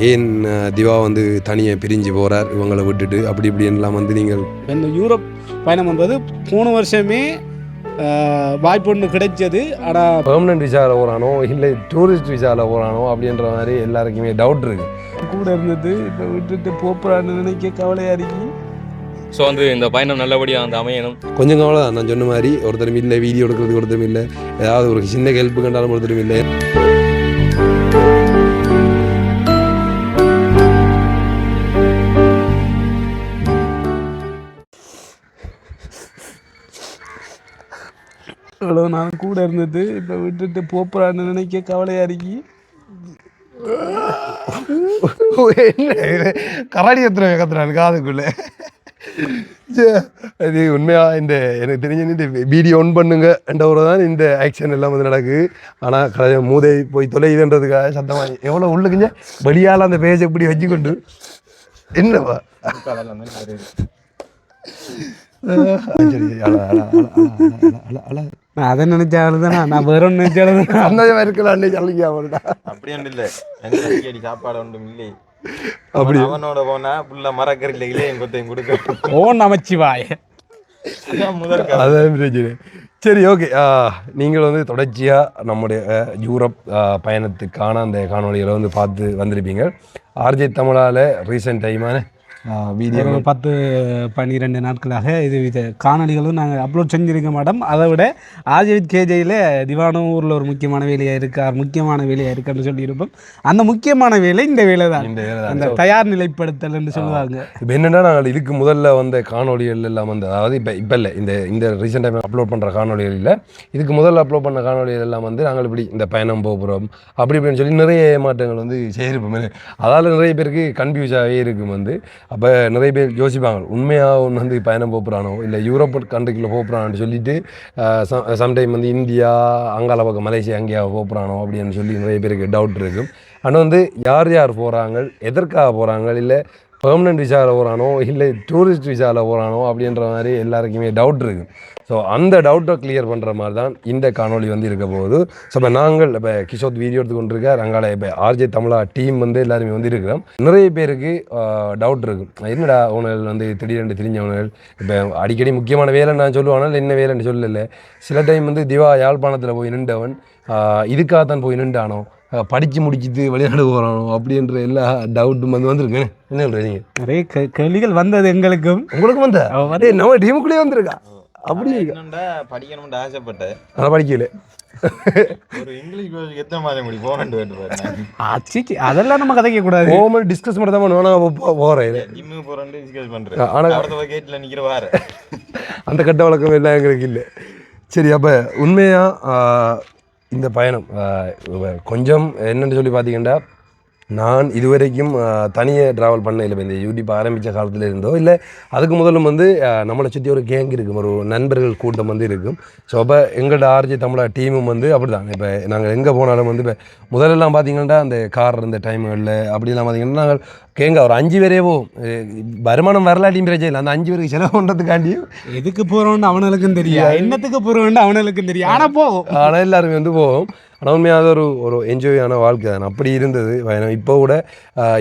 ஏன் திவா வந்து தனியாக பிரிஞ்சு போகிறார் இவங்களை விட்டுட்டு அப்படி இப்படின்லாம் வந்து நீங்கள் இந்த யூரோப் பயணம் என்பது போன வருஷமே வாய்ப்பு ஒன்று கிடைச்சது. ஆனால் பெர்மனன்ட் விசாவில் போகிறானோ இல்லை டூரிஸ்ட் விசாவில் போகிறானோ அப்படின்ற மாதிரி எல்லாருக்குமே டவுட் இருக்குது. கூட இருந்தது இப்போ விட்டுட்டு போகிறான்னு நினைக்க கவலையாக இருக்கு. ஸோ வந்து இந்த பயணம் நல்லபடியாக வந்து அமையணும். கொஞ்சம் கவலை தான். நான் சொன்ன மாதிரி ஒருத்தரும் இல்லை, வீடியோ எடுக்கிறதுக்கு ஒருத்தரும் இல்லை, ஏதாவது ஒரு சின்ன ஹெல்ப்பு கண்டாலும் ஒருத்தரும் இல்லை. இவ்வளோ நான் கூட இருந்தது இப்போ விட்டுட்டு போகிறான்னு நினைக்க கவலையாக இருக்கு. என்ன கராடி கத்துறாரு காதுக்குள்ளே. இது உண்மையாக இந்த எனக்கு தெரிஞ்ச இந்த வீடியோ ஒன் பண்ணுங்க என்றவரை தான் இந்த ஆக்ஷன் எல்லாம் வந்து நடக்குது. ஆனால் மூதை போய் தொலைதுன்றதுக்காக சத்தமாக எவ்வளோ உள்ளுக்குங்க வெளியால் அந்த பேஜை இப்படி வச்சுக்கொண்டு என்னவா நான் அதை நினைச்சாலும் தானே நான் வேற ஒன்று நினைச்சாலும் அந்த இருக்கலாம் சொல்லிக்க அப்படி ஒன்றும் இல்லை. அடி சாப்பாடு ஒன்றும் இல்லை. அப்படி அவனோட போனா புள்ள மரக்கறில இலையும் கொத்தையும் கொடுக்க ஓ நமச்சிவாய அதான் பிரச்சனை. சரி, ஓகே. நீங்கள் வந்து தொடர்ச்சியாக நம்முடைய யூரோப் பயணத்துக்கான அந்த காணொலிகளை வந்து பார்த்து வந்திருப்பீங்க. ஆர்ஜே தமிழால் ரீசெண்ட் டைமான வீடியோ 10-12 நாட்களாக இது காணொலிகளும் நாங்கள் அப்லோட் செஞ்சுருக்க மாட்டோம். அதை விட ஆர்ஜேவித் கேஜையில் திவானும் ஊரில் ஒரு முக்கியமான வேலையாக இருக்காருன்னு சொல்லியிருப்போம். அந்த முக்கியமான வேலை இந்த வேலை தான், அந்த தயார் நிலைப்படுத்தல் என்று சொல்லுவாங்க. இப்போ என்னென்னா நாங்கள் இதுக்கு முதல்ல வந்த காணொலிகள் எல்லாம் வந்து, அதாவது இப்போ இல்லை, இந்த ரீசெண்ட் டைம் அப்லோட் பண்ணுற காணொலிகள் இல்லை, இதுக்கு முதல்ல அப்லோட் பண்ண காணொலிகள் எல்லாம் வந்து நாங்கள் இப்படி இந்த பயணம் போகிறோம் அப்படி இப்படின்னு சொல்லி நிறைய ஏமாற்றங்கள் வந்து செய்திருப்போம். அதால் நிறைய பேருக்கு கன்ஃபியூஸாகவே இருக்கும். வந்து அப்போ நிறைய பேர் யோசிப்பாங்க, உண்மையாக ஒன்று வந்து பயணம் போகிறானோ இல்லை யூரோப் கண்ட்ரிக்குள்ளே போகிறான்னு சொல்லிட்டு சம்டைம் வந்து இந்தியா அங்கால பக்கம் மலேசியா அங்கேயா போகிறானோ அப்படின்னு சொல்லி நிறைய பேருக்கு டவுட் இருக்கும். ஆனால் வந்து யார் யார் போகிறாங்க, எதற்காக போகிறாங்க, இல்லை பெர்மனன்ட் விசாவில் போகிறானோ இல்லை டூரிஸ்ட் விசாவில் போகிறானோ அப்படின்ற மாதிரி எல்லாருக்குமே டவுட் இருக்குது. ஸோ அந்த டவுட்டை கிளியர் பண்ணுற மாதிரி தான் இந்த காணொலி வந்து இருக்க போகுது. ஸோ இப்போ நாங்கள் இப்போ கிஷோத் வீடியோ எடுத்து கொண்டிருக்கார், அங்கால இப்போ ஆர்ஜே தமிழா டீம் வந்து எல்லாருமே வந்து இருக்கிறோம். நிறைய பேருக்கு டவுட் இருக்கும், என்னடா உணவுகள் வந்து திடீரென்று தெரிஞ்ச உணவுகள் இப்போ அடிக்கடி முக்கியமான வேலை நான் சொல்லுவானால் என்ன வேலைன்னு சொல்லலை. சில டைம் வந்து திவா யாழ்ப்பாணத்தில் போய் நின்றவன் இதுக்காகத்தான் போய் நின்றானோ, படித்து முடிச்சுட்டு வெளிநாடு போகிறானோ அப்படின்ற எல்லா டவுட்டும் வந்து வந்துருக்கு. என்ன சொல்கிறீங்க? நிறைய கேள்விகள் வந்தது எங்களுக்கும் உங்களுக்கும் வந்த நம்ம டீமுக்குள்ளேயே வந்திருக்கா. அப்படி படிக்கணும்னு ஆசைப்பட்டேன், ஆனால் படிக்கல. ஒரு இங்கிலீஷ் எத்தனை மாதிரி முடி போனேன் அதெல்லாம் நம்ம கதைக்க கூடாது. ஓமல் டிஸ்கஸ் மட்டும் தான் பண்ணுவேன். போகிறேன் ஜிம்மு போகிறேன் டிஸ்கஸ் பண்ணுறேன். ஆனால் கேட்டில் நிற்கிற வார அந்த கட்ட வழக்கம் எல்லாம் எங்களுக்கு இல்லை. சரி, அப்போ உண்மையாக இந்த பயணம் கொஞ்சம் என்னென்னு சொல்லி பார்த்தீங்கன்னா, நான் இதுவரைக்கும் தனியாக ட்ராவல் பண்ண இல்லை. இந்த யூடியூப் ஆரம்பித்த காலத்தில் இருந்தோ இல்லை அதுக்கு முதலும் வந்து நம்மளை சுற்றி ஒரு கேங் இருக்கும், ஒரு நண்பர்கள் கூட்டம் வந்து இருக்கும். ஸோ அப்போ எங்களோட ஆர்ஜே தமிழா டீமும் வந்து அப்படி தான். இப்போ நாங்கள் எங்கே போனாலும் வந்து இப்போ முதலெல்லாம் பார்த்தீங்கன்னா அந்த கார் இருந்த டைம்களில் அப்படிலாம் பார்த்தீங்கன்னா நாங்கள் கேங்க ஒரு 5 பேரே போவோம். வருமானம் வரலாட்டியும் பிரச்சனை இல்லை, அந்த 5 பேருக்கு செலவு பண்ணுறதுக்காண்டியும் எதுக்கு போகிறோன்னு அவனுக்கும் தெரியும், என்னத்துக்கு போகிறோன்னு அவனுக்கும் தெரியும். ஆனால் போவோம், ஆனால் எல்லாருமே வந்து போவோம். ஆனால் உண்மையாக அது ஒரு என்ஜாயான வாழ்க்கை தான். அப்படி இருந்தது பயணம். இப்போ கூட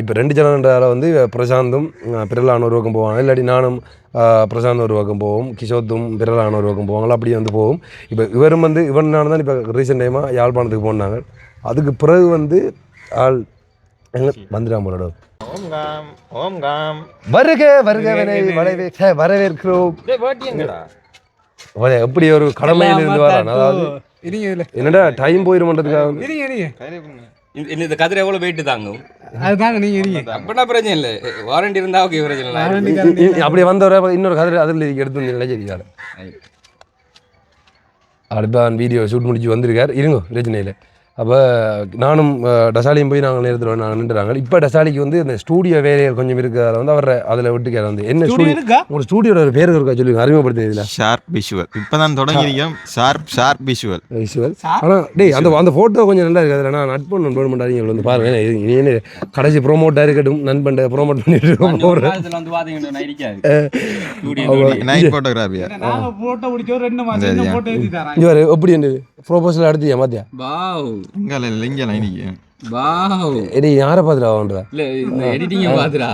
இப்போ 2 ஜனன்றால் வந்து பிரசாந்தும் பிறலான ஒரு பக்கம் போவாங்க, இல்லாட்டி நானும் பிரசாந்த் ஒரு பக்கம் போவோம், கிஷோத்தும் பிறலான ஒரு பக்கம் போவாங்களா, அப்படியே வந்து போவோம். இப்போ இவரும் வந்து இவனான தான் இப்போ ரீசெண்ட் டைமாக யாழ்ப்பாணத்துக்கு போனாங்க. அதுக்கு பிறகு வந்து ஆள் எங்கே வந்துடாம போனோட வருக வருக வரவேற்கிறோம். எப்படி ஒரு கடமையில் இருந்து வரான். அதாவது என்னடா டைம் போயிருமன்றதுக்காக இந்த கதிரை எவ்வளோ வெயிட்டு தாங்கும், அதுதாங்க நீங்க அப்படின்னா பிரச்சனை இல்லை. வாரண்டி இருந்தா ஓகே, பிரச்சனை இல்லை. அப்படியே வந்தவரை இன்னொரு கதிரை அதில் எடுத்து வந்து சரி அடுப்பான் வீடியோ ஷூட் முடிச்சு வந்திருக்கார். இருங்க பிரச்சனை இல்லை. அப்போ நானும் டசாலியும் போய் நாங்கள் நேரத்தில் நாங்கள் நின்றுறாங்க. இப்போ டசாலிக்கு வந்து இந்த ஸ்டூடியோ வேலைகள் கொஞ்சம் இருக்கிறதால வந்து அவரை அதில் விட்டுக்கார். வந்து என்ன ஸ்டூடியோ உங்களோட ஸ்டூடியோட ஒரு பேர் இருக்கா சொல்லி அறிமுகப்படுத்தினதில்ல. ஷார்ப் விஷுவல் இப்போ தான் தொடங்கியிருக்கோம். Sharp visual. ஆனால் டேய் அந்த ஃபோட்டோ கொஞ்சம் நல்லா இருக்குது. அதில் நான் நட்பு பண்ணுறாங்க வந்து பாருங்க. இது என்ன கடைசி ப்ரோமோட்டாக இருக்கட்டும், நண்பன் ப்ரோமோட் பண்ணிட்டு இருக்கோம். நைட் ஃபோட்டோகிராஃபியா எப்படி ப்ரோபோசல் அடுத்து மாத்தியா இங்கே வாவ் எடி யாரை பார்த்துடா வாங்குறா இல்ல இந்த எடிட்டிங்க பாத்துடா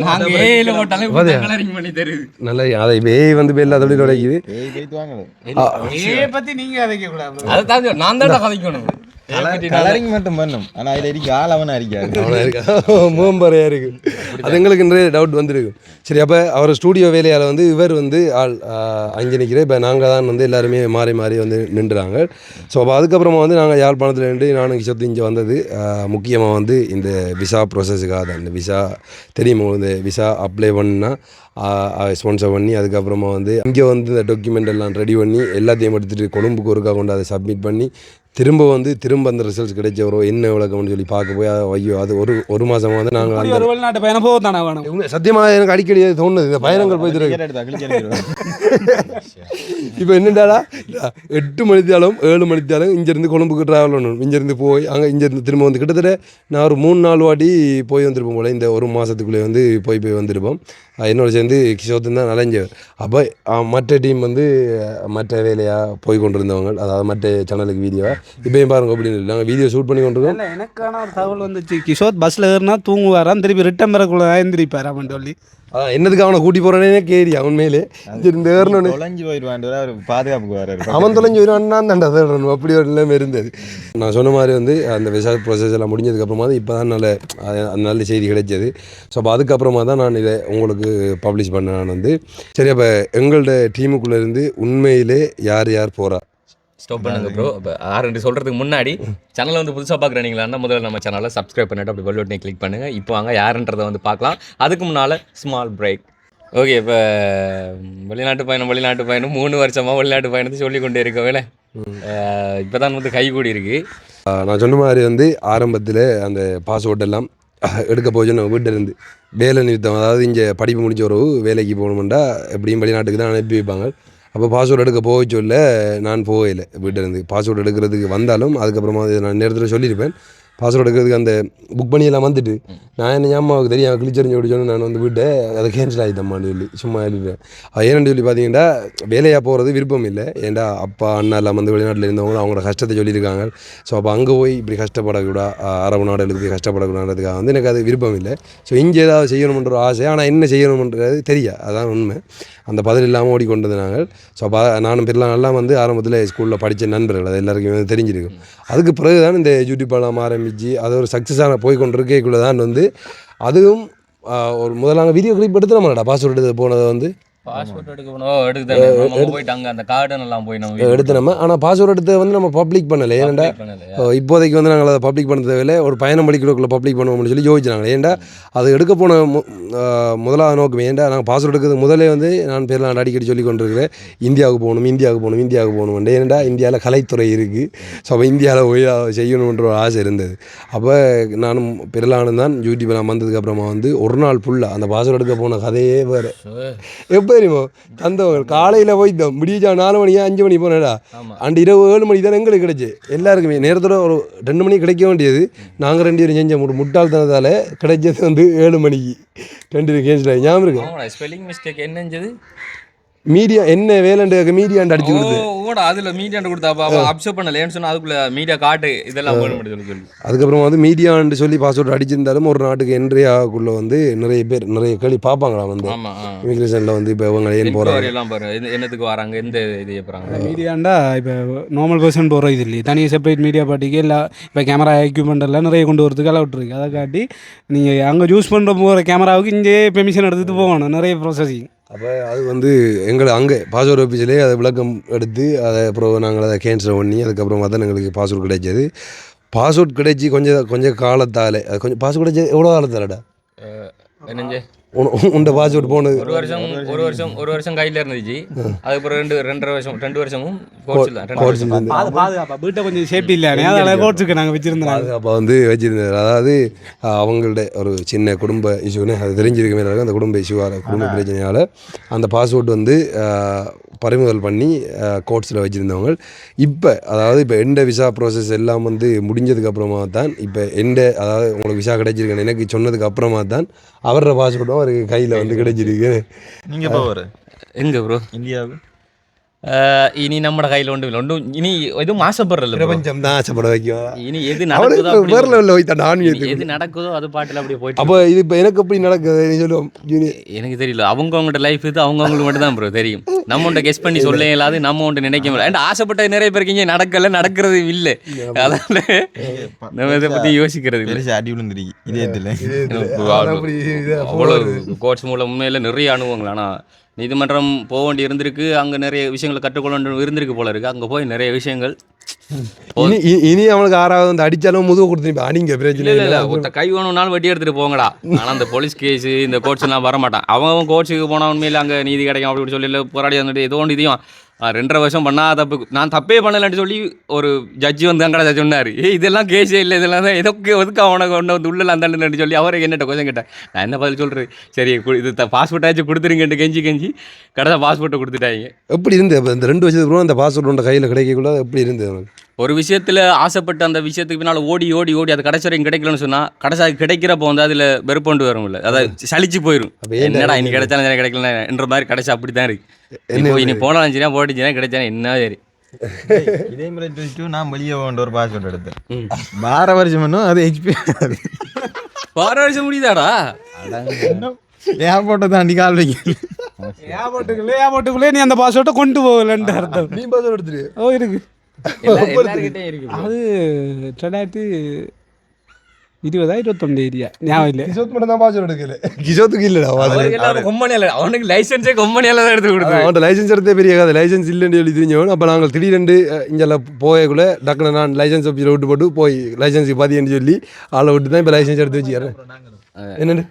நாங்க ஏல போட்டாலே கலரிங் பண்ணி தருது நல்லா அதை வேய் வந்து இப்போ எல்லா தொழிலும் உடைக்குது ஏ பத்தி நீங்க அதைக்க கூடாது. அதை தான் நான் தான் கதைக்கணும் கலரிங் மட்டும் பண்ணும் ஆனா இதுல அடிக்க ஆள் அவனா அடிக்காது அவ்வளோ இருக்கா மூம்பறையாக இருக்குது அது எங்களுக்கு நிறைய டவுட் வந்துருக்கும். சரி அப்போ அவர் ஸ்டூடியோ வேலையால் வந்து இவர் வந்து ஆள் அங்கே நிற்கிற இப்போ நாங்கள் தான் வந்து எல்லாருமே மாறி மாறி வந்து நின்றுறாங்க. ஸோ அப்போ அதுக்கப்புறமா வந்து நாங்கள் யாழ்ப்பாணத்தில் நின்று நானும் கிஷத்து இங்கே வந்தது முக்கியமாக வந்து இந்த விசா ப்ரொசஸுக்காக தான். இந்த விசா தெரியுமா, இந்த விசா அப்ளை பண்ணால் ஸ்பான்சர் பண்ணி அதுக்கப்புறமா வந்து இங்கே வந்து இந்த டாக்குமெண்ட் எல்லாம் ரெடி பண்ணி எல்லாத்தையும் எடுத்துகிட்டு கொழும்புக்கு ஒருக்கா கொண்டு அதை சப்மிட் பண்ணி திரும்ப அந்த ரிசல்ட்ஸ் கிடைச்சவரோ என்ன விளக்கம்னு சொல்லி பார்க்க போய் ஐயோ அது ஒரு மாதமாக வந்து நாங்கள் ஒரு வெளிநாட்டு பயணம் போக தானே வேணும். சத்தியமாக எனக்கு அடிக்கடி அது தோணுது இந்த பயணங்கள் போயிட்டு இப்போ என்னடாடா 8 மணித்தாலும் 7 மணித்தாலும் இங்கேருந்து கொழும்புக்கு ட்ராவல் பண்ணணும். இங்கேருந்து போய் அங்கே இங்கேருந்து திரும்ப வந்து கிட்டத்தட்ட நான் ஒரு 3-4 வாட்டி போய் வந்திருப்போம் போல். இந்த ஒரு மாதத்துக்குள்ளே வந்து போய் வந்திருப்போம். என்னோட சேர்ந்து கிஷோத்தும் தான் நலைஞ்சவர். அப்போ மற்ற டீம் வந்து மற்ற வேலையாக போய் கொண்டிருந்தவங்க, அதாவது மற்ற சேனலுக்கு வீடியோவாக இப்போயும் பாருங்க அப்படின்னு இல்லை நாங்கள் வீடியோ ஷூட் பண்ணி கொண்டிருக்கோம். இல்லை எனக்கான ஒரு தகவல் வந்துச்சு, கிஷோர் பஸ்ஸில் ஏறினா தூங்குவாரான், திருப்பி ரிட்டன் வரக்குள்ள எழுந்திரிப்பாராமன்னு சொல்லி. என்னதுக்கு அவனை கூட்டி போகிறேனே கேரி அவன் மேலே இந்த ஏறணும் தொலைஞ்சு போயிடுவான் பாதுகாப்புக்கு வராரு. அவன் தொலைஞ்சு போயிடுவான்னா தான்டா தேடணும். அப்படி ஒரு நிலைமை இருந்தது. நான் சொன்ன மாதிரி வந்து அந்த விசா ப்ரொசஸ் எல்லாம் முடிஞ்சதுக்கப்புறமா தான் இப்போ தான் நல்ல செய்தி கிடைச்சது. ஸோ அப்போ அதுக்கப்புறமா தான் நான் இதை உங்களுக்கு பப்ளிஷ் பண்ண. நான் வந்து சரி அப்போ எங்களோட டீமுக்குள்ளே இருந்து உண்மையிலே யார் யார் போகிறா ஸ்டாப் பண்ணுங்க ப்ரோ. இப்போ ஆரண்டி சொல்கிறதுக்கு முன்னாடி சேனலை வந்து புதுசாக பார்க்குறீங்களான்னா முதல்ல நம்ம சேனலை சப்ஸ்கிரைப் பண்ணிட்டு அப்படி பெல் பட்டனை கிளிக் பண்ணுங்கள். இப்போ வாங்க யாருன்றதை வந்து பார்க்கலாம். அதுக்கு முன்னால் ஸ்மால் பிரேக். ஓகே, இப்போ வெளிநாட்டு பயணம் 3 வருஷமாக வெளிநாட்டு பயணத்தை சொல்லி கொண்டே இருக்கவேல இப்போ தான் வந்து கைகூடி இருக்குது. நான் சொன்ன மாதிரி வந்து ஆரம்பத்தில் அந்த பாஸ்போர்ட் எல்லாம் எடுக்க போச்சு நம்ம வீட்டில் இருந்து வேலை நிறுத்தம், அதாவது இங்கே படிப்பு முடிஞ்ச ஒரு வேலைக்கு போகணுமெண்டா எப்படியும் வெளிநாட்டுக்கு தான் அனுப்பி வைப்பாங்க. அப்போ பாஸ்போர்ட் எடுக்க போக சொல்ல நான் போகலை வீட்டிலேருந்து. பாஸ்போர்ட் எடுக்கிறதுக்கு வந்தாலும் அதுக்கப்புறமா நான் நேரத்தில் சொல்லியிருப்பேன் பாஸ்போர்ட் எடுக்கிறதுக்கு அந்த புக் பண்ணியெல்லாம் வந்துட்டு நான் என்ன ஞாபகம் தெரியும் கிழிச்சறிஞ்சு ஓடி சொன்னேன். நான் வந்து விட்டு அதை கேன்சல் ஆகிட்டம்மான்னு சொல்லி சும்மா எழுதிட்டேன். ஏன்னு சொல்லி பார்த்தீங்கன்னா வேலையாக போகிறது விருப்பம் இல்லை. ஏன்டா அப்பா அண்ணா எல்லாம் வந்து வெளிநாட்டில் இருந்தவங்களும் அவங்களோட கஷ்டத்தை சொல்லியிருக்காங்க. ஸோ அப்போ அங்கே போய் இப்படி கஷ்டப்படக்கூடா, அரபு நாடுகளுக்கு போய் கஷ்டப்படக்கூடாதுக்காக வந்து எனக்கு அது விருப்பம் இல்லை. ஸோ இங்கே ஏதாவது செய்யணுமென்ற ஆசை, ஆனால் என்ன செய்யணுமென்றது தெரியா, அதான் உண்மை. அந்த பதில் இல்லாமல் ஓடிக்கொண்டது நாங்கள். ஸோ அப்போ நானும் பிறலாம் வந்து ஆரம்பத்தில் ஸ்கூலில் படித்த நண்பர்கள் அது எல்லாருக்குமே வந்து தெரிஞ்சிருக்கும். அதுக்கு பிறகு தான் இந்த யூடியூப் எல்லாம் ஆரம்பித்து அது ஒரு சக்ஸஸான போய் கொண்டிருக்கக்குள்ளே தான் வந்து அதுவும் ஒரு முதலாக வீடியோ கிளிப் எடுத்து நம்மளடா பாஸ்போர்ட் எடுத்து போனதை வந்து பாஸ்போர்ட் எடுக்க போனோம் போயிட்டு அங்கே அந்த கார்டன் எல்லாம் போய் நம்ம எடுத்து நம்ம. ஆனால் பாஸ்போர்ட் எடுத்து வந்து நம்ம பப்ளிக் பண்ணலை. ஏன்டா இப்போதைக்கு வந்து நாங்கள் அதை பப்ளிக் பண்ண தேவையில்லை, ஒரு பயணம் படிக்கிறதுக்குள்ளே பப்ளிக் பண்ணுவோம்னு சொல்லி யோசிச்சாங்க. ஏன்டா அது எடுக்க போன முதலாவது நோக்கம் ஏன்டா நாங்கள் பாஸ்போர்ட் எடுக்கிறது முதலே வந்து நான் பேர்லாம் அடிக்கடி சொல்லி கொண்டிருக்கிறேன் இந்தியாவுக்கு போகணும். ஏன்டா இந்தியாவில் கலைத்துறை இருக்குது. ஸோ அப்போ இந்தியாவில் போய் செய்யணுன்ற ஒரு ஆசை இருந்தது. அப்போ நானும் பிறலானு தான் யூடியூப் நான் வந்ததுக்கப்புறமா வந்து ஒரு நாள் ஃபுல்லாக அந்த பாஸ்போர்ட் எடுக்க போன கதையே வேறு. எப்போ தெரியுமோ தந்தவங்க காலையில் போய்த்தோம் முடிஞ்சா 4 மணியா 5 மணி போனேடா அண்ட் இரவு 7 மணி தான் எங்களுக்கு கிடைச்சி. எல்லாருக்குமே நேரத்தோட ஒரு 2 மணிக்கு கிடைக்க வேண்டியது நாங்கள் 2 பேரும் செஞ்ச முட்டாள்தனத்தால் கிடைச்சது வந்து 7 மணிக்கு 2 கேன்சல் ஆகி ஞாபகம் இருக்கு. ஸ்பெல்லிங் மிஸ்டேக் என்னஞ்சது மீடியா என்ன வேலைண்டு மீடியாண்டு அடிச்சு கொடுத்து அதில் மீடியாண்டு கொடுத்தா அப்சர்வ் பண்ணலேன்னு சொன்னால் அதுக்குள்ள மீடியா காட்டு இதெல்லாம் சொல்லி அதுக்கப்புறமா வந்து மீடியான்னு சொல்லி பாஸ்வேர்டு அடிச்சிருந்தாலும் ஒரு நாட்டுக்கு என்ட்ரி ஆகக்குள்ள வந்து நிறைய கேள்வி பார்ப்பாங்களா வந்து இமிக்ரேஷனில் வந்து இப்போ இவங்க ஏன் போகிறாங்க எல்லாம் பாரு என்னத்துக்கு வராங்க எந்த இது போகிறாங்க மீடியாண்டா இப்போ நார்மல் பர்சன் போகிற இது இல்லையே தனியாக செப்பரேட் மீடியா பார்ட்டிக்கு இல்லை இப்போ கேமரா எக்யூப்மெண்ட் எல்லாம் நிறைய கொண்டு வரதுக்கு அலவுட் இருக்குது. அதை காட்டி நீங்கள் அங்கே யூஸ் பண்ணுற போகிற கேமராவுக்கு இங்கே பெர்மிஷன் எடுத்துகிட்டு போகணும் நிறைய ப்ராசஸிங். அப்போ அது வந்து எங்களை அங்கே பாஸ்வேர்டு ஆஃபீஸிலே அதை விளக்கம் எடுத்து அதை அப்புறம் நாங்கள் அதை கேன்சல் பண்ணி அதுக்கப்புறமா தான் எங்களுக்கு பாஸ்வேர்டு கிடைச்சது. பாஸ்வேர்ட் கிடைச்சி கொஞ்சம் காலத்தால் அது கொஞ்சம் பாஸ்வேர்டு கிடைச்சி எவ்வளோ காலத்தாலடா என்னஞ்சே உண்ட பாஸ்வேர்டு போனது ஒரு வருஷம் கையில் இருந்துச்சு. அதுக்கப்புறம் 2 வருஷமும் பாதுகாப்பா வீட்டை கொஞ்சம் சேஃப்டி இல்லை அதனால கோட்ஸுக்கு நாங்கள் வச்சுருந்தோம். பாதுகாப்பா வந்து வச்சுருந்தார். அதாவது அவங்கள்ட ஒரு சின்ன குடும்ப இஷ்யூன்னு அது தெரிஞ்சிருக்குமே அந்த குடும்ப இஷ்யூவால் குடும்ப பிரச்சனையால் அந்த பாஸ்வேர்டு வந்து பறிமுதல் பண்ணி கோர்ட்ஸில் வச்சுருந்தவங்க. இப்போ எந்த விசா ப்ராசஸ் எல்லாம் வந்து முடிஞ்சதுக்கப்புறமா தான் இப்போ அதாவது உங்களுக்கு விசா கிடைச்சிருக்கேன் எனக்கு சொன்னதுக்கு அப்புறமா தான் அவரோட பாஸ்போர்ட்டும் அவருக்கு கையில் வந்து கிடைச்சிருக்கு. நீங்கள் போவார் எங்கே ப்ரோ இந்தியாவுக்கு இனி நம்ம கையில் ஒன்றும் இனி எதுவும் ஆசைப்படுறதில்ல bro. பிரபஞ்சம் தான் ஆசைப்பட வைக்கும். இனி எது நடக்குதோ அப்படி வேற லெவலில் வைத்தான் ஆன்மீகத்துக்கு. எது நடக்குதோ அது பாட்டில் அப்படியே போயிட்டு அப்போ இது இப்போ எனக்கு எப்படி நடக்குது நீ சொல்லுவோம் ஜூனியர். எனக்கு தெரியல அவங்கவுங்களோட லைஃப் இது அவங்கவுங்களுக்கு மட்டும் தான் ப்ரோ தெரியும். நம்ம ஒன்றை கெஸ் பண்ணி சொல்ல இயலாது, நம்ம ஒன்று நினைக்க முடியல. அண்ட் ஆசைப்பட்ட நிறைய பேருக்கு இங்கே நடக்கிறது இல்லை. அதனால நம்ம இதை பற்றி யோசிக்கிறது இல்லை. பெருசா அடி விழுந்துருக்கு இதே இதில். அவ்வளோ கோட்ஸ் மூலம் உண்மையில் நிறைய அனுபவங்கள். ஆனால் நீதிமன்றம் போக வேண்டி இருந்திருக்கு, அங்கே நிறைய விஷயங்களை கற்றுக்கொள்ள வேண்டி இருந்திருக்கு போல இருக்குது. அங்கே போய் நிறைய விஷயங்கள் இனி அவனுக்கு 6வது வந்து அடித்தாலும் முதுகு கொடுத்துருப்பேன் அடிங்க பிரச்சனை இல்லை ஒருத்த கை வேணும்னாலும் வட்டி எடுத்துகிட்டு போங்கடா. ஆனால் அந்த போலீஸ் கேஸு இந்த கோர்ட்ஸ்லாம் வரமாட்டான். அவன் கோர்ட்ஸுக்கு போனால் உண்மையில் அங்கே நீதி கிடைக்கும் அப்படின்னு சொல்லி போராடி வந்துட்டு ஏதோ ஒன்று இதையும் 2.5 வருஷம் பண்ணால் தப்பு, நான் தப்பே பண்ணலைன்னு சொல்லி ஒரு ஜட்ஜி வந்து அங்கே சொன்னார். இதெல்லாம் கேஸே இல்லை, இதெல்லாம் தான் எதுக்கு அவனை கொண்டு வந்து உள்ள அந்தாண்டுன்னு சொல்லி அவரை என்னட்ட கொஸ்டின் கேட்டேன். நான் என்ன பதில் சொல்கிறது, சரி இது பாஸ்போர்ட்டாச்சும் கொடுத்துருங்கன்ட்டு கெஞ்சி கடைசி பாஸ்போர்ட்டை கொடுத்துட்டாங்க. எப்படி இருந்தது இந்த 2 வருஷத்துக்கு அப்புறம் அந்த பாஸ்போர்ட் உண்ட கையில் கிடைக்கக்குள்ள எப்படி இருந்தது? ஒரு விஷயத்தில் ஆசைப்பட்டு அந்த விஷயத்துக்கு பின்னால் ஓடி அது கடைசி வரைக்கும் கிடைக்கலன்னு சொன்னால் கடைசி கிடைக்கிறப்போ வந்து அதில் வெறுப்பொண்டு வரும் இல்லை, அதாவது சலிச்சு போயிடும். என்னடா இன்னைக்கு கிடைச்சாலும் சரி கிடைக்கல என்ற மாதிரி கடைசி அப்படி தான் இருக்கு. இனி போனாலும் சரியா போட்டுச்சுன்னா கிடைச்சாலும் என்ன சரி. இதே மாதிரி நான் வெளியே போகன்ற ஒரு பாஸ்போர்ட் எடுத்தேன். 12 வருஷம் அது எக்ஸ்பீரியன்ஸ் 12 வருஷம் முடியுதாடா? ஏர்போர்ட்டை தாண்டி கால் வைக்க ஏர்போர்ட்டுக்குள்ளே நீ அந்த பாஸ்போர்ட்டை கொண்டு போகலன்ட்டு அர்த்தம். நீ பாஸ்போர்ட் எடுத்துரு. ஓ இருக்கு எல்லாருக்கிட்டே இருக்கு. அது 2020-21 ஏரியா ஞாபகம் இல்லை. கிஷோத் மட்டும் தான் பாஸ்போர்ட் எடுக்கல. கிஷோத்துக்கு இல்லடா எல்லாரும் கொம்பனியால, அவனுக்கு லைசன்ஸே கொம்பனியால தான் எடுத்து கொடுத்து. அவன்கிட்ட லைசன்ஸ் எடுத்தே பெரிய கதை. லைசன்ஸ் இல்லைன்னு சொல்லி தெரிஞ்சவன். அப்போ நாங்கள் திடீரெண்டு இங்கெல்லாம் போயக்குள்ள டக்குனு நான் லைசன்ஸ் ஆஃபீஸில் விட்டு போட்டு போய் லைசன்ஸுக்கு பாதின்னு சொல்லி ஆளை விட்டு தான் இப்போ லைசன்ஸ் எடுத்து வச்சுக்கிறேன். என்னென்னு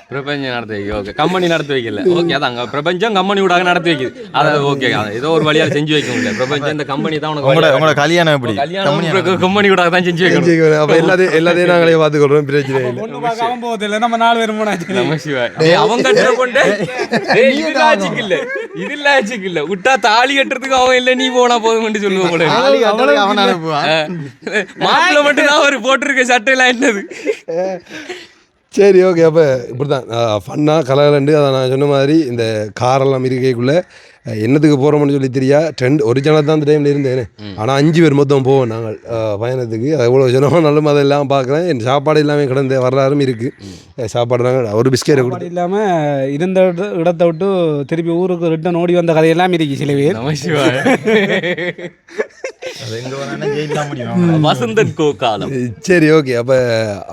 பிரபஞ்சம் நடத்தி வைக்க ஓகே, கம்பெனி நடத்தி வைக்கல ஓகே, அதாங்க பிரபஞ்சம் கம்பெனி ஊடாக நடத்தி வைக்குது. அதாவது ஓகே, ஏதோ ஒரு வழியால் செஞ்சு வைக்க முடியல. பிரபஞ்சம் இந்த கம்பெனி தான் உங்களோட கல்யாணம் எப்படி கல்யாணம் கம்பெனி ஊடாக தான் செஞ்சு வைக்கணும். அப்போ எல்லாத்தையும் நாங்களே பார்த்துக்கொள்றோம், பிரச்சனை இல்லை. போதில்லை நம்ம 4 பேர் அவங்க இது லாஜிக் இல்ல, விட்டா தாலி கட்டுறதுக்கு அவன் இல்லை, நீ போனா போதும் சொல்லுவோம். மாப்பிள்ள மட்டும் தான் அவர் போட்டிருக்க சட்டையெல்லாம் என்னது. சரி ஓகே. அப்போ இப்படி தான் ஃபன்னாக கலகலண்டு அதை நான் சொன்ன மாதிரி இந்த காரெல்லாம் இருக்கைக்குள்ளே என்னத்துக்கு போகிறோம்னு சொல்லி தெரியா ஒரிஜினலாக தான் அந்த டைமில் இருந்தேன். ஆனால் 5 பேர் மொத்தம் போவோம் நாங்கள் பயணத்துக்கு. அது எவ்வளோ சொன்னோம் நல்ல மாதிரி எல்லாம் பார்க்குறேன். என் சாப்பாடு எல்லாமே கிடந்த வரலாறும் இருக்குது. சாப்பாடு நாங்கள் ஒரு பிஸ்கெட்டை கொடுத்து இல்லாமல் இருந்த இடத்தை விட்டு திருப்பி ஊருக்கு ரிட்டன் ஓடி வந்த கதையெல்லாம் இருக்கு சில பேர். வசந்தன் கோ காலம். சரி ஓகே. அப்போ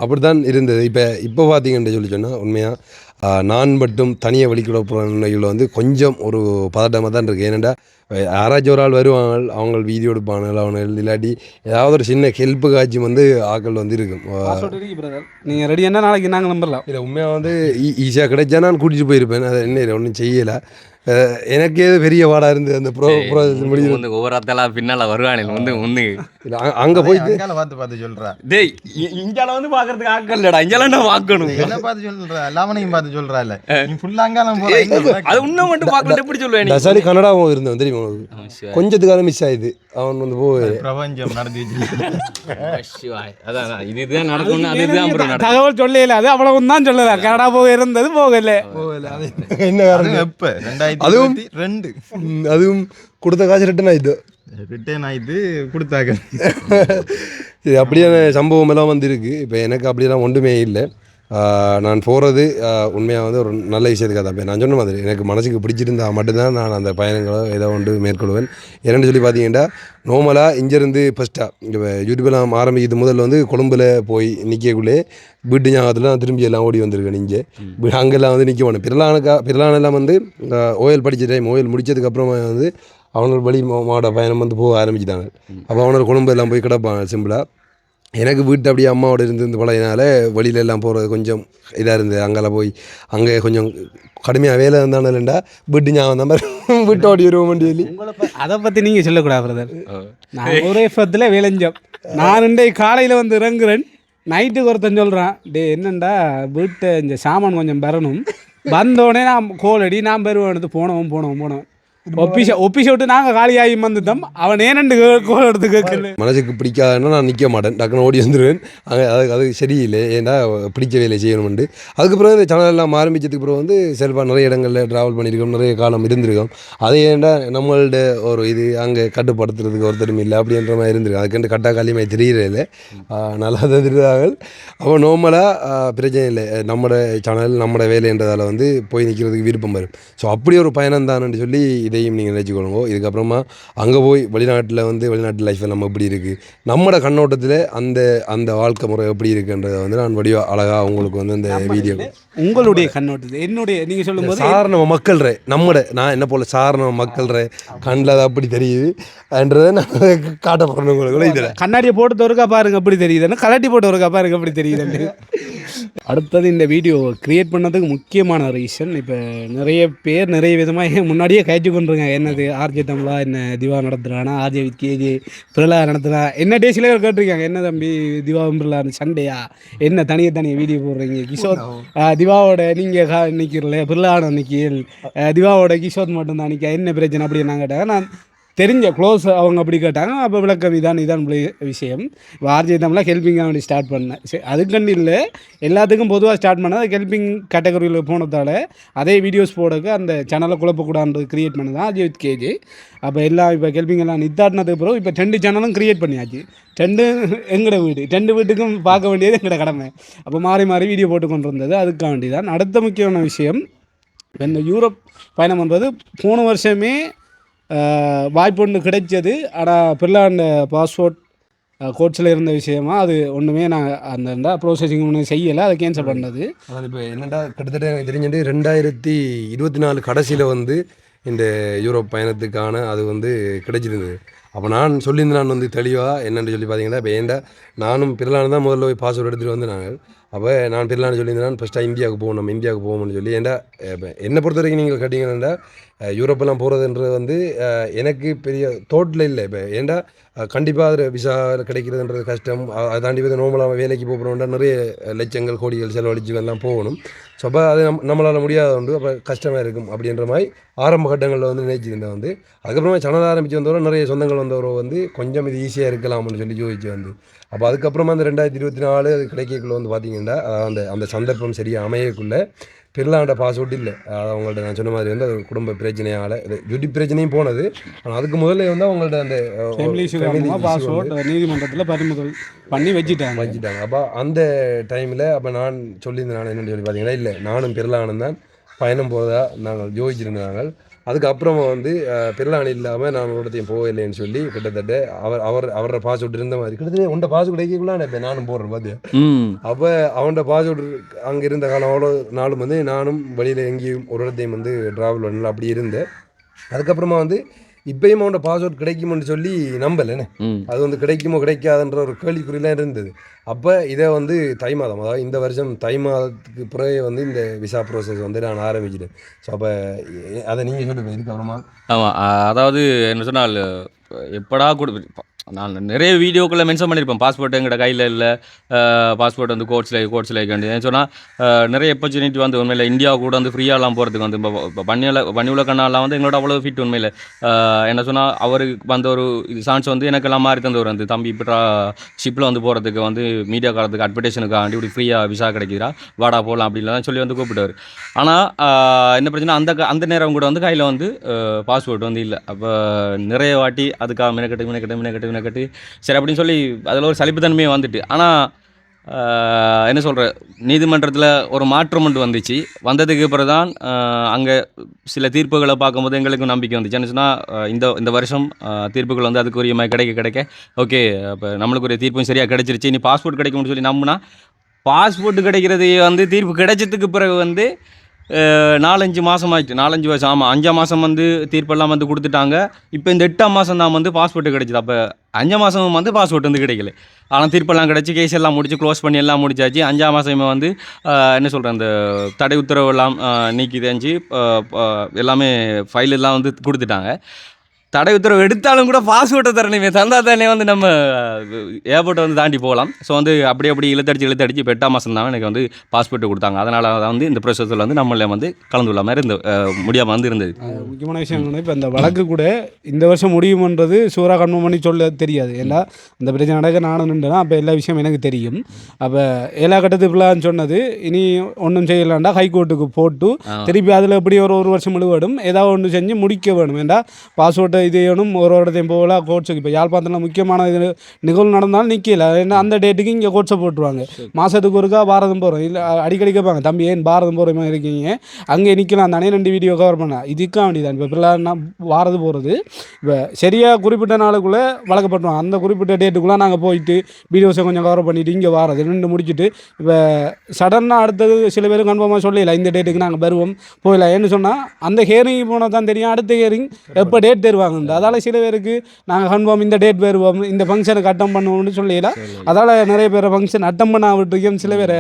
அப்படி தான் இருந்தது. இப்போ பார்த்தீங்கன்னு சொல்லி சொன்னால் உண்மையாக நான் மட்டும் தனியாக வெளிக்கிட போகிற வந்து கொஞ்சம் ஒரு பதட்டமாக தான் இருக்குது. ஏன்னாண்டா யாராச்சும் ஒரு ஆள் வருவாங்க, அவங்க வீடியோ எடுப்பாங்க, அவங்க இல்லாட்டி ஏதாவது ஒரு சின்ன ஹெல்ப்பு காட்சி வந்து ஆக்கள் வந்து இருக்கும். நீங்கள் ரெடி என்ன நாளைக்கு நாங்கள் நம்பலாம். இல்லை உண்மையாக வந்து ஈஸியாக கிடைச்சா நான் கூட்டிகிட்டு போயிருப்பேன். அதை என்ன ஒன்றும் செய்யலை. எனக்கே பெரிய வாடாக இருந்தது அந்த ப்ரோசஸ் முடிஞ்சு வந்து ஒவ்வொருத்தெல்லாம் பின்னால் வருவானே வந்து ஒன்று அங்கே போயிட்டு பார்த்து சொல்கிறேன். டேய் இங்கால வந்து பார்க்கறதுக்கு ஆக்கள் இல்லடா, இங்கெல்லாம் நான் பார்க்கணும். என்ன பார்த்து சொல்கிறேன், எல்லாமனையும் பார்த்து சொல்கிறா இல்லை நீ ஃபுல்லாக அங்காலம் போகிறேன். அது இன்னும் மட்டும் பார்க்கணும். எப்படி சொல்லுவேன் தசாரி கன்னடாவும் இருந்தேன் தெரியுமா உனக்கு? கொஞ்சத்துக்காக மிஸ் ஆயிடுது. அவன் வந்து போய் பிரபஞ்சம் நடத்தி வச்சு அதான் இதுதான் நடக்கணும். அதுதான் தகவல் சொல்லல, அது அவ்வளவு தான் சொல்லல. கனடா போக இருந்தது போகல. என்ன காரணம்? எப்போ 2022 அதுவும் கொடுத்த காசு ரிட்டன் ஆயிடுது. ரிட்டர்ன் ஆயிட்டு கொடுத்தாங்க. சரி அப்படியான சம்பவம் எல்லாம் வந்துருக்கு. இப்போ எனக்கு அப்படியெல்லாம் ஒன்றுமே இல்லை. நான் போகிறது உண்மையாக வந்து ஒரு நல்ல விஷயத்துக்காக தான். நான் சொன்ன மாதிரி எனக்கு மனசுக்கு பிடிச்சிருந்தா மட்டும்தான் நான் அந்த பயணங்களோ ஏதோ ஒன்று மேற்கொள்வேன். என்னென்னு சொல்லி பார்த்தீங்கன்னா நார்மலாக இங்கேருந்து ஃபஸ்ட்டாக இங்கே யூடியூப்லாம் ஆரம்பிக்கிறது முதல்ல வந்து கொழும்பில் போய் நிற்கக்குள்ளே வீட்டு ஞாபகத்தில் நான் திரும்பி எல்லாம் ஓடி வந்திருக்கேன். இங்கே அங்கெல்லாம் வந்து நிற்க வேணும். பிறலானெல்லாம் வந்து ஓயல் படித்த டைம் ஓயல் முடித்ததுக்கப்புறமா வந்து அவனோட வழி மாவட்ட பயணம் வந்து போக ஆரம்பிச்சிட்டாங்க. அப்போ அவனோட கொழும்பு எல்லாம் போய் கிடப்பாங்க சிம்பிளாக. எனக்கு வீட்டு அப்படியே அம்மாவோட இருந்து பழையனால வெளியில எல்லாம் போகிறது கொஞ்சம் இதாக இருந்தது. அங்கெல்லாம் போய் அங்கே கொஞ்சம் கடுமையாக வேலை இருந்தானு இல்லைண்டா வீட்டு ஞாபகம் தான் மாதிரி வீட்டு ஓடி வருவோம் சொல்லி. அதை பற்றி நீங்கள் சொல்லக்கூடாது பிரதர். நான் ஒரே ஃபத்தில் விளைஞ்சோம். நான் இன்றைக்கு காலையில் வந்து இறங்குறேன். நைட்டுக்கு ஒருத்தன் சொல்கிறான், டே என்னண்டா வீட்டை இந்த சாமான் கொஞ்சம் பெறணும், வந்தோடனே நான் கோல் அடி நான் பெறுவேன் போனவன் ஒப்பிஷ விட்டு நாங்கள் காலியாகி வந்துட்டோம். அவன் ஏனண்டு கோல் எடுத்து கேட்கல. மனசுக்கு பிடிக்காதுன்னா நான் நிற்க மாட்டேன், டக்குன்னு ஓடி வந்துடுவேன். அது சரியில்லை, ஏன்னா பிடிச்ச வேலை செய்யணும்ண்டு. அதுக்கப்புறம் இந்த சேனல் எல்லாம் ஆரம்பித்ததுக்கு அப்புறம் வந்து செல்வா நிறைய இடங்களில் ட்ராவல் பண்ணியிருக்கோம், நிறைய காலம் இருந்திருக்கோம். அதை ஏன்டா நம்மள்ட ஒரு இது அங்கே கட்டுப்படுத்துறதுக்கு ஒருத்தரும் இல்லை அப்படின்ற மாதிரி இருந்திருக்கும். அதுக்கு கட்டா காலியமாக தெரியல, நல்லா தெரிஞ்சாங்க. அப்போ நார்மலாக பிரச்சனை இல்லை, நம்மளோட சேனல் நம்மளோட வேலைன்றதால் வந்து போய் நிற்கிறதுக்கு விருப்பம் வரும். ஸோ அப்படி ஒரு பயணம் தானு சொல்லி இதையும் நீங்கள் நினச்சிக்கொள்ளுங்க. இதுக்கப்புறமா அங்கே போய் வெளிநாட்டில் வந்து வெளிநாட்டு லைஃப் நம்ம எப்படி இருக்குது, நம்மளோட கண்ணோட்டத்தில் அந்த அந்த வாழ்க்கை முறை எப்படி இருக்குன்றதை வந்து நான் வடிவா அழகாக உங்களுக்கு வந்து அந்த வீடியோ உங்களுடைய கண்ணோட்டத்தில் என்னுடைய நீங்கள் சொல்லும்போது சாரண மக்கள்ற நான் என்ன போல் சாரண மக்கள்ற கண்ணில் அது அப்படி தெரியுதுன்றதை நான் காட்ட போகிறேன் உங்களுக்கு. இதில் கண்ணாடியை போட்டு ஒருக்கா பாருங்க அப்படி தெரியுதுன்னு, கலட்டி போட்டு ஒருக்கா பாருங்க அப்படி தெரியுதுன்னு. அடுத்தது இந்த வீடியோ க்ரியேட் பண்ணதுக்கு முக்கியமான ரீசன், இப்போ நிறைய பேர் நிறைய விதமாக முன்னாடியே கழிச்சு கொண்டிருக்காங்க. என்னது ஆர்ஜே தமிழா, என்ன திவா நடத்துகிறானா, ஆர்ஜே வித் கேஜே பிரலா நடத்துகிறா, என்ன டேஸில் கேட்டிருக்காங்க. என்ன தம்பி திவா பிரலா சண்டையா, என்ன தனியாக வீடியோ போடுறீங்க, கிஷோர் திவாவோட நீங்கள் நிற்கிறல, பிரலான நிற்கில், திவாவோட கிஷோர் மட்டும்தான் நிற்க, என்ன பிரச்சனை அப்படின்னு நான் கேட்டாங்க. நான் தெரிஞ்ச க்ளோஸ் அவங்க அப்படி கேட்டாங்க. அப்போ விளக்கம் இதான் விஷயம். இப்போ ஆர்ஜே தமிழாக ஹெல்பிங்காக வேண்டி ஸ்டார்ட் பண்ணேன். சரி, அதுக்கண்டு இல்லை, எல்லாத்துக்கும் பொதுவாக ஸ்டார்ட் பண்ணால் அது ஹெல்பிங் கேட்டகரியில் போனதால் அதே வீடியோஸ் போடக்கு அந்த சேனலை குழப்பக்கூடாது க்ரியேட் பண்ணதான் ஆர்ஜே வித் கேஜே. அப்போ எல்லாம் இப்போ ஹெல்பிங் எல்லாம் நித்தாட்டினதுக்கு பிறகு இப்போ 2 சேனலும் க்ரியேட் பண்ணியாச்சு. 2 எங்களோட வீடு, 2 வீட்டுக்கும் பார்க்க வேண்டியது எங்களோட கடமை. அப்போ மாறி மாறி வீடியோ போட்டு கொண்டு வந்தது அதுக்காக வேண்டி தான். அடுத்த முக்கியமான விஷயம், இந்த யூரோப் பயணம் பண்ணுறது போன வருஷமே வாய்ப்பு ஒன்று கிடைச்சது. ஆனால் பிர்லாண்ட பாஸ்போர்ட் கோர்ட்ஸில் இருந்த விஷயமா அது ஒன்றுமே நான் அந்த ப்ரோசஸிங் ஒன்றும் செய்யலை, அதை கேன்சல் பண்ணது. அதாவது இப்போ என்னென்னா கிட்டத்தட்ட எனக்கு தெரிஞ்சுட்டு 2024 கடைசியில் வந்து இந்த யூரோப் பயணத்துக்கான அது வந்து கிடைச்சிருந்தது. அப்போ நான் சொல்லியிருந்தேன், நான் வந்து தெளிவாக என்னென்னு சொல்லி பார்த்தீங்கன்னா, இப்போ ஏன்டா நானும் பிர்லாண்டு தான் முதல்ல போய் பாஸ்போர்ட் எடுத்துகிட்டு வந்து நாங்கள். அப்போ நான் பிர்லாண்டு சொல்லியிருந்தேன், ஃபஸ்ட்டாக இந்தியாவுக்கு போகணும், நம்ம இந்தியாவுக்கு போகணும்னு சொல்லி. ஏன்டா இப்போ என்னை பொறுத்த வரைக்கும் நீங்கள் கேட்டிங்கன்னா யூரோப்பெல்லாம் போகிறதுன்றது வந்து எனக்கு பெரிய தோட்டில் இல்லை. இப்போ ஏன்டா கண்டிப்பாக அதில் விசா கிடைக்கிறதுன்றது கஷ்டம். அதை தாண்டி வந்து நார்மலாக வேலைக்கு போகிறோம்னா நிறைய லட்சங்கள் கோடிகள் செலவழிச்சு எல்லாம் போகணும். ஸோ அப்போ அது நம்மளால் முடியாத உண்டு, அப்போ கஷ்டமாக இருக்கும் அப்படின்ற மாதிரி ஆரம்ப கட்டங்களில் வந்து நினைச்சிருந்தேன். வந்து அதுக்கப்புறமா சேனல் ஆரம்பித்து வந்தவரை நிறைய சொந்தங்கள் வந்தவரை வந்து கொஞ்சம் இது ஈஸியாக இருக்கலாம்னு சொல்லி யோசிச்சு வந்து அப்போ அதுக்கப்புறமா அந்த 2024 அது கிடைக்கக்குள்ளே வந்து பார்த்தீங்கன்னா அந்த சந்தர்ப்பம் சரியாக அமையக்குள்ளே பிர்லாண்ட பாஸ்போர்ட் இல்லை. அவங்கள்ட்ட நான் சொன்ன மாதிரி வந்து அது குடும்ப பிரச்சனையால் ஜுடி பிரச்சனையும் போனது. ஆனால் அதுக்கு முதல்ல வந்து அவங்கள்ட்ட அந்த பாஸ்போர்ட் நீதிமன்றத்தில் பறிமுதல் பண்ணி வச்சுட்டாங்க. அப்போ அந்த டைமில் அப்போ நான் சொல்லியிருந்தேன், நான் என்னென்னு சொல்லி பார்த்தீங்கன்னா, இல்லை நானும் பிர்லானும் தான் பயணம் போதா நாங்கள் யோசிச்சிருந்தாங்க. அதுக்கப்புறமா வந்து பிர்லான் இல்லாமல் நான் ஒருத்தையும் போகலைன்னு சொல்லி கிட்டத்தட்ட அவரோட பாஸ்போர்ட் இருந்த மாதிரி கிட்டத்தட்ட உண்ட பாஸ்போர்ட் கிடைக்கக்குள்ளான் இப்போ நானும் போடுறேன் பார்த்தியா. அப்போ அவனோட பாஸ்போர்ட் அங்கே இருந்த காலம் அவ்வளோ நாளும் வந்து நானும் வெளியில் எங்கேயும் ஒரு இடத்தையும் வந்து ட்ராவல் பண்ணல அப்படி இருந்தேன். அதுக்கப்புறமா வந்து இப்பயும் அவனோட பாஸ்போர்ட் கிடைக்கும்னு சொல்லி நம்பலைன்னு, அது வந்து கிடைக்குமோ கிடைக்காதுன்ற ஒரு கேள்விக்குறியெல்லாம் இருந்தது. அப்போ இதை வந்து தை மாதம், அதாவது இந்த வருஷம் தை மாதத்துக்கு பிறகு வந்து இந்த விசா ப்ரோசஸ் வந்து நான் ஆரம்பிச்சிட்டேன். ஸோ அப்போ அதை நீங்கள் சொல்லுங்கள் இதுக்கப்புறமா. ஆமாம், அதாவது என்ன சொன்னால் எப்படா நான் நிறைய வீடியோக்குள்ளே மென்ஷன் பண்ணியிருப்பேன், பாஸ்போர்ட் எங்கள்ட கையில் இல்லை, பாஸ்போர்ட் வந்து கோர்ட்ஸில் வைக்காண்டி. ஏன்னு சொன்னால் நிறைய ஆப்பர்ச்சுனிட்டி வந்து உண்மையில் இந்தியா கூட வந்து ஃப்ரீயாகலாம் போகிறதுக்கு வந்து இப்போ பன்னியுள்ள கண்ணாலாம் வந்து எங்களோட அவ்வளோ ஃபிட் உண்மையில். என்ன சொன்னால் அவருக்கு வந்த ஒரு இது சான்ஸ் வந்து எனக்கெல்லாம் மாறி தந்தவர் வந்து தம்பி இப்படா ஷிப்பில் வந்து போகிறதுக்கு வந்து மீடியா காலத்துக்கு அட்வர்டைஷனுக்காண்டி இப்படி ஃப்ரீயாக விசா கிடைக்கிறா வாடா போகலாம் அப்படின்லாம் சொல்லி வந்து கூப்பிட்டார். ஆனால் என்ன பிரச்சனை, அந்த நேரம் கூட வந்து கையில் வந்து பாஸ்போர்ட் வந்து இல்லை. அப்போ நிறைய வாட்டி அதுக்காக மினக்கட்டு சரி அப்படின்னு சொல்லி அதில் ஒரு சலிப்புத்தன்மையை வந்துட்டு. ஆனால் என்ன சொல்கிற, நீதிமன்றத்தில் ஒரு மாற்றம் ஒன்று வந்துச்சு. வந்ததுக்கு பிறகு தான் அங்கே சில தீர்ப்புகளை பார்க்கும்போது எங்களுக்கும் நம்பிக்கை வந்துச்சு. என்ன சொன்னால் இந்த வருஷம் தீர்ப்புகள் வந்து அதுக்குரிய மாதிரி கிடைக்க ஓகே, இப்போ நம்மளுக்குரிய தீர்ப்பும் சரியாக கிடைச்சிருச்சு, இனி பாஸ்போர்ட் கிடைக்கும்னு சொல்லி நம்பினா பாஸ்போர்ட் கிடைக்கிறது வந்து தீர்ப்பு கிடைச்சதுக்கு பிறகு வந்து 4-5 மாதம் ஆயிடுச்சு. 4-5 வருஷம், ஆமாம் 5ஆம் மாதம் வந்து தீர்ப்பெல்லாம் வந்து கொடுத்துட்டாங்க. இப்போ இந்த 8ஆம் மாதம் தான் வந்து பாஸ்போர்ட்டு கிடைச்சிது. அப்போ 5ஆம் மாதம் வந்து பாஸ்போர்ட் வந்து கிடைக்கல. ஆனால் தீர்ப்பெல்லாம் கிடச்சி கேஸ் எல்லாம் முடிச்சு க்ளோஸ் பண்ணி எல்லாம் முடிச்சாச்சு. 5ஆம் மாதமே வந்து என்ன சொல்கிறேன், அந்த தடை உத்தரவு எல்லாம் நீக்கி தெரிஞ்சு எல்லாமே ஃபைல் எல்லாம் வந்து கொடுத்துட்டாங்க. தடை உத்தரவு எடுத்தாலும் கூட பாஸ்போர்ட்டை தரணுமே தந்தா தானே வந்து நம்ம ஏர்போர்ட்டை வந்து தாண்டி போகலாம். ஸோ வந்து அப்படி இழுத்தடிச்சு இப்போ 8ஆம் மாதம் தான் எனக்கு வந்து பாஸ்போர்ட்டு கொடுத்தாங்க. அதனால் தான் வந்து இந்த ப்ரொசஸில் வந்து நம்மள வந்து கலந்து கொள்ள மாதிரி முடியாமல் வந்து இருந்தது. முக்கியமான விஷயம் என்னன்னா, இப்போ இந்த வழக்கு கூட இந்த வருஷம் முடியுமன்றது சூறாக கன்ஃபார்ம் பண்ணி சொல்ல தெரியாது. ஏன்னா இந்த பிரச்சனை நடக்க நானும் நின்றுனா அப்போ எல்லா விஷயம் எனக்கு தெரியும். அப்போ எல்லா கட்டத்துக்குள்ளான்னு சொன்னது இனி ஒன்றும் செய்யலாண்டா ஹைகோர்ட்டுக்கு போட்டு திருப்பி அதில் எப்படி ஒரு வருஷம் முழுவதும் ஏதாவது ஒன்று செஞ்சு முடிக்க வேணும். ஏன்னா பாஸ்போர்ட்டை இது வேணும் ஒரு இடத்தையும் போகலாம் கோர்ட்ஸுக்கு. இப்போ யாழ்ப்பாணத்தில் முக்கியமான இது நிகழ்வு நடந்தாலும் நிற்கல. ஏன்னா அந்த டேட்டுக்கு இங்கே கோர்ட்ஸை போட்டுருவாங்க. மாதத்துக்கு ஒருக்கா பாரதம் போகிறோம் இல்லை அடிக்கடி கேட்பாங்க தம்பி ஏன் பாரதம் போகிற மாதிரி இருக்கீங்க அங்கே நிற்கலாம் தானே 2 வீடியோ கவர் பண்ண இதுக்காக வேண்டியதான். இப்போ பிள்ளைனா வாரது போகிறது இப்போ சரியாக குறிப்பிட்ட நாளுக்குள்ளே வழக்கப்பட்டுருவாங்க. அந்த குறிப்பிட்ட டேட்டுக்குள்ளே நாங்கள் போயிட்டு வீடியோஸை கொஞ்சம் கவர் பண்ணிவிட்டு இங்கே வாரது 2 முடிச்சுட்டு இப்போ சடனாக அடுத்தது சில பேர் கன்ஃபார்மாக சொல்லல இந்த டேட்டுக்கு நாங்கள் வருவோம் போயிடலாம். ஏன்னு சொன்னால் அந்த ஹியரிங் போனால் தான் தெரியும் அடுத்த ஹியரிங் எப்போ டேட் தருவாங்க. அதால் சில பேருக்கு நாங்கள் கன்ஃபார்ம் இந்த டேட் வருவோம் இந்த ஃபங்க்ஷனுக்கு அட்டம் பண்ணுவோம்னு சொல்லலாம். அதால் நிறைய பேர் ஃபங்க்ஷன் அட்டம் பண்ண விட்டுருக்கோம். சில பேர்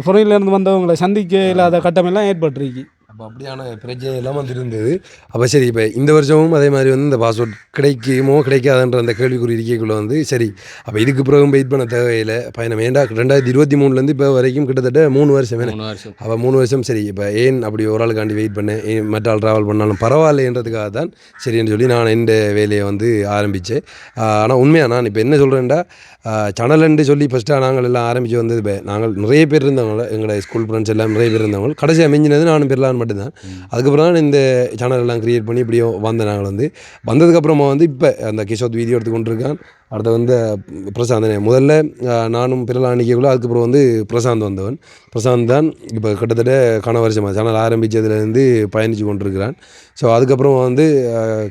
ஃபாரின்லேருந்து வந்தவங்களை சந்திக்க இல்லாத கட்டமெல்லாம் ஏற்பட்டிருக்கு. அப்போ அப்படியான பிரச்சனை எல்லாம் வந்து இருந்தது. அப்போ சரி இப்போ இந்த வருஷமும் அதே மாதிரி வந்து இந்த பாஸ்போர்ட் கிடைக்குமோ கிடைக்காதுன்ற அந்த கேள்விக்குறி இருக்கைக்குள்ளே வந்து சரி அப்போ இதுக்கு பிறகு வெயிட் பண்ண தேவையில்லை பயணம். ஏன்டா 2023 இப்போ வரைக்கும் கிட்டத்தட்ட 3 வருஷம் அப்போ 3 வருஷம் சரி இப்போ ஏன் அப்படி ஒரு ஆளுக்காண்டி வெயிட் பண்ணேன் மற்ற ஆள் ட்ராவல் பண்ணாலும் பரவாயில்லைன்றதுக்காக தான் சரின்னு சொல்லி நான் இந்த வேலையை வந்து ஆரம்பித்தேன். ஆனால் உண்மையாக நான் இப்போ என்ன சொல்கிறேன்டா சேனல்ன்னு சொல்லி ஃபஸ்ட்டாக நாங்கள் எல்லாம் ஆரம்பித்து வந்தது இப்போ நாங்கள் நிறைய பேர் இருந்தவங்கள எங்களோட ஸ்கூல் ஃப்ரெண்ட்ஸ் எல்லாம் நிறைய பேர் இருந்தவங்க கடைசியாக அமைஞ்சினது நானும் பெறலான்னு மட்டும்தான். அதுக்கப்புறம் தான் இந்த சேனல் எல்லாம் க்ரியேட் பண்ணி இப்படியோ வந்த நாங்கள் வந்து வந்ததுக்கப்புறமா வந்து இப்போ அந்த கிஷோத் வீடியோ எடுத்து கொண்டிருக்கான். அடுத்த வந்து பிரசாந்த் முதல்ல நானும் பிறலாம் அன்றைக்குள்ளே அதுக்கப்புறம் வந்து பிரசாந்த் வந்தவன். பிரசாந்த் தான் இப்போ கிட்டத்தட்ட கன வருஷமாக சேனல் ஆரம்பித்ததுலேருந்து பயணித்து கொண்டிருக்கிறான். ஸோ அதுக்கப்புறம் வந்து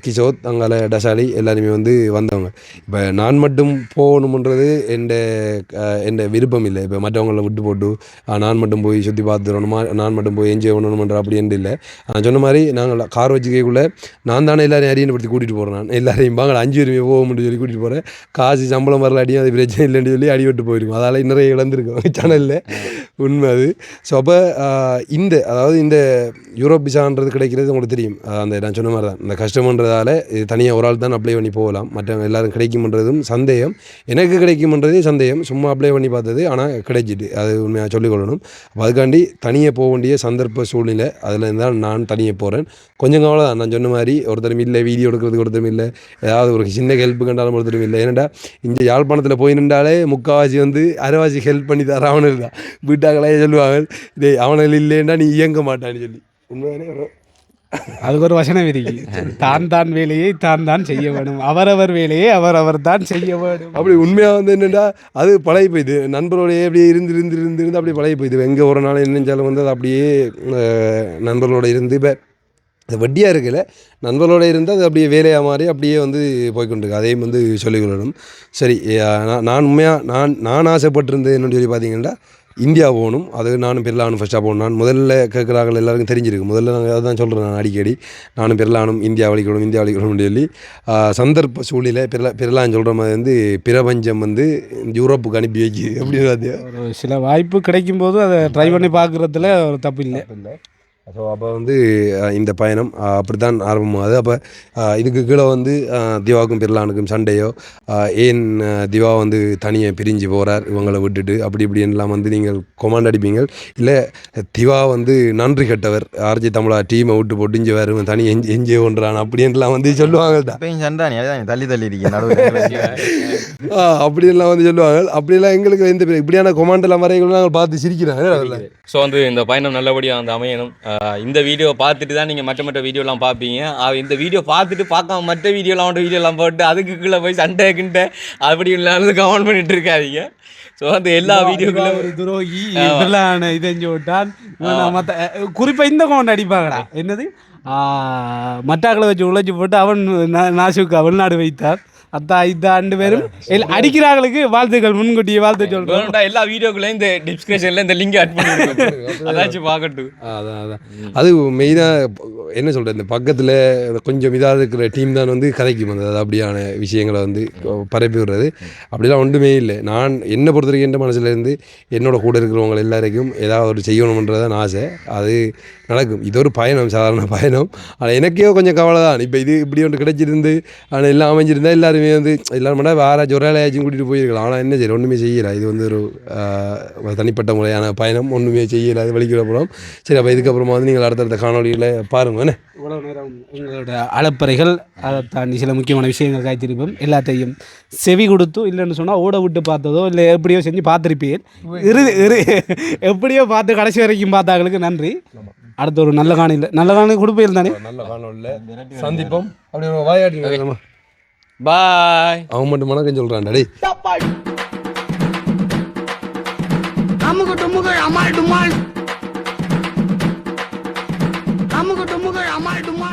கிஷோத் அங்கால டசாலி எல்லாருமே வந்து வந்தவங்க. இப்போ நான் மட்டும் போகணுமன்றது எந்த விருப்பம் இல்லை. இப்போ மற்றவங்கள விட்டு போட்டு நான் மட்டும் போய் சுற்றி பார்த்துடணுமா நான் மட்டும் போய் என்ஜாய் பண்ணணுமன்ற அப்படின்னு இல்லை. நான் சொன்ன மாதிரி நாங்கள் கார் வச்சுக்கக்குள்ளே நான் தானே எல்லாரையும் அறியப்படுத்தி கூட்டிகிட்டு போகிறேன். நான் எல்லாரையும் பாங்க 5 பேருமே போகும்னு சொல்லி கூட்டிகிட்டு போகிறேன். காசு சம்பளம் வரல அடியும் அது பிரச்சனை இல்லைன்னு சொல்லி அடிவிட்டு போயிருக்கும். அதால் நிறைய இழந்திருக்கோம் சேனலில் உண்மை அது. ஸோ அப்போ அதாவது இந்த யூரோப் விசான்றது கிடைக்கிறது உங்களுக்கு தெரியும். அந்த நான் சொன்ன மாதிரி தான் இந்த கஷ்டம்ன்றதால இது தனியாக ஒரு ஆள் தான் அப்ளை பண்ணி போகலாம். மற்றவங்க எல்லோரும் கிடைக்கும்ன்றதும் சந்தேகம். எனக்கு கிடைக்கும்ன்றதே சந்தேகம். சும்மா அப்ளை பண்ணி பார்த்தது ஆனால் கிடைச்சிட்டு அது உண்மையாக சொல்லிக்கொள்ளணும். அப்போ அதுக்காண்டி தனியாக போக வேண்டிய சந்தர்ப்ப சூழ்நிலை அதில் இருந்தால் நான் தனியாக போகிறேன். கொஞ்சம் கவலை தான். நான் சொன்ன மாதிரி ஒருத்தரும் இல்லை வீடியோ எடுக்கிறதுக்கு ஒருத்தரும் இல்லை ஏதாவது ஒரு சின்ன ஹெல்ப்பு கண்டாலும் ஒருத்தரும் இல்லை. ஏன்னா இங்கே யாழ்ப்பாணத்தில் போய் நின்றாலே முக்கால்வாசி வந்து அரைவாசி ஹெல்ப் பண்ணி தர அவனுக்கு தான் வீட்டாங்களே சொல்லுவாங்க இதே அவனுக்கு இல்லைன்னா நீ இயங்க மாட்டான்னு சொல்லி. உண்மையானே அதுக்கு ஒரு வசனம் இருக்கு தான் வேலையை தான் செய்ய வேணும் அவரவர் வேலையை அவரவர் தான் செய்ய வேணும். அப்படி உண்மையாக வந்து என்னென்னா அது பழகி போயிது நண்பர்களோடையே அப்படியே இருந்து அப்படியே பழகி போயிது. எங்கே ஒரு நாள் என்னெஞ்சாலும் வந்து அது அப்படியே நண்பர்களோட இருந்து இப்போ அது வட்டியாக இருக்குல்ல நண்பர்களோடு இருந்து அது அப்படியே வேலையாக மாறி அப்படியே வந்து போய்கொண்டிருக்கு. அதையும் வந்து சொல்லிக்கொள்ளணும். சரி நான் உண்மையாக நான் ஆசைப்பட்டிருந்தது என்னென்னு சொல்லி பார்த்தீங்கன்னா இந்தியா போகணும். அது நானும் பெறலானும் ஃபஸ்ட்டாக போகணும். நான் முதல்ல கேட்குறாங்க எல்லாருக்கும் தெரிஞ்சிருக்கு. முதல்ல நாங்கள் அதை தான் சொல்கிறேன். நான் அடிக்கடி நானும் பெறலானும் இந்தியா வலிக்கணும்னு சொல்லி சந்தர்ப்ப சூழ்நிலை பெறலான்னு சொல்கிற மாதிரி வந்து பிரபஞ்சம் வந்து யூரோப்புக்கு அனுப்பி வைக்கிது அப்படின்னு ஒரு சில வாய்ப்பு கிடைக்கும் போது அதை ட்ரை பண்ணி பார்க்குறதுல ஒரு தப்பு இல்லை. ஸோ அப்போ வந்து இந்த பயணம் அப்படி தான் ஆரம்பமாகுது. அப்போ இதுக்கு கீழே வந்து திவாவுக்கும் பிறலானுக்கும் சண்டையோ ஏன் திவா வந்து தனியாக பிரிஞ்சு போகிறார் இவங்களை விட்டுட்டு அப்படி இப்படின்லாம் வந்து நீங்கள் கொமாண்ட் அடிப்பீங்க. இல்லை திவா வந்து நன்றி கட்டவர் ஆர்ஜி தமிழா டீமை விட்டு போட்டு இங்கே வேறு தனி என்ஜாய் பண்ணுறான் அப்படின்லாம் வந்து சொல்லுவாங்க. தள்ளி இருக்கேன் அப்படின்லாம் வந்து சொல்லுவாங்க. அப்படிலாம் எங்களுக்கு எந்த இப்படியான கொமாண்டெல்லாம் வரைகளும் நாங்கள் பார்த்து சிரிக்கிறாங்க. ஸோ வந்து இந்த பயணம் நல்லபடியாக வந்து அமையணும். இந்த வீடியோவை பார்த்துட்டு தான் நீங்கள் மற்ற வீடியோலாம் பார்ப்பீங்க. இந்த வீடியோ பார்த்துட்டு பார்க்காம மற்ற வீடியோலாம் போட்டு அதுக்கு கீழே போய் சண்டை கிண்டை அப்படி இல்லாமல் கமெண்ட் பண்ணிட்டு இருக்காதீங்க. ஸோ அந்த எல்லா வீடியோக்களும் ஒரு துரோகி இதெஞ்சு விட்டான் மற்ற குறிப்பாக இந்த கமெண்ட் அடிப்பாங்கடா என்னது மட்டாக்களை வச்சு உழைச்சி போட்டு அவன் நாசுக்கு வெளிநாடு வைத்தார் அத்தா இதா 2 பேரும் அடிக்கிறாங்களுக்கு வாழ்த்துக்கள், முன்கூட்டியே வாழ்த்து சொல்றோம். வேணும்டா எல்லா வீடியோக்குள்ளேயும் இந்த டிஸ்கிரிப்ஷன்ல இந்த லிங்க் ஆட் பண்ணி அதாச்சும் பார்க்கட்டும். அதான் அது மெயினாக என்ன சொல்கிறது, இந்த பக்கத்தில் கொஞ்சம் இதாக இருக்கிற டீம் தான் வந்து கதைக்கு வந்தது. அது அப்படியான விஷயங்களை வந்து பரப்பி விடுறது அப்படிலாம் ஒன்றுமே இல்லை. நான் என்னை பொறுத்த வரைக்கும் என் மனசுலேருந்து என்னோட கூட இருக்கிறவங்க எல்லாருக்கும் ஏதாவது ஒரு செய்யணுன்றதான் ஆசை. அது நடக்கும். இது ஒரு பயணம், சாதாரண பயணம். ஆனால் எனக்கே கொஞ்சம் கவலை தான். இப்போ இது இப்படி ஒன்று கிடைச்சிருந்து ஆனால் எல்லாம் அமைஞ்சிருந்தால் எல்லாருமே வந்து எல்லாரும் மட்டும் வேறாச்சும் ஒரு வேலையாச்சும் கூட்டிகிட்டு போயிருக்கலாம். ஆனால் என்ன செய்யலாம், ஒன்றுமே செய்யலை. இது வந்து ஒரு தனிப்பட்ட முறையான பயணம், ஒன்றுமே செய்யலை. அது வலிக்கிற போகிறோம். சரி, அப்போ இதுக்கப்புறமா வந்து நீங்கள் அடுத்தடுத்த காணொலியில் பாருங்க. என்ன இவ்வளோ நேரம் உங்களோட அலப்பறைகள், அதை தாண்டி சில முக்கியமான விஷயங்கள் காய்ச்சிருப்போம். எல்லாத்தையும் செவி கொடுத்து இல்லைன்னு சொன்னால் ஓட விட்டு பார்த்ததோ இல்லை எப்படியோ செஞ்சு பார்த்துருப்பீங்க. எப்படியோ பார்த்து கடைசி வரைக்கும் பார்த்தாங்களுக்கு நன்றி. அடுத்த ஒரு நல்ல காணொலி கொடுப்பீர்கள் தானே, நல்ல காணொலியில் சந்திப்போம். அப்படி ஒரு வாயாட்டி பாய். அவன் மட்டும் மனக்கன் சொல்கிறான். டேய் அமுகு டுமுகு அமால் டுமால், அமுகு டுமுகு அமால் டுமால்.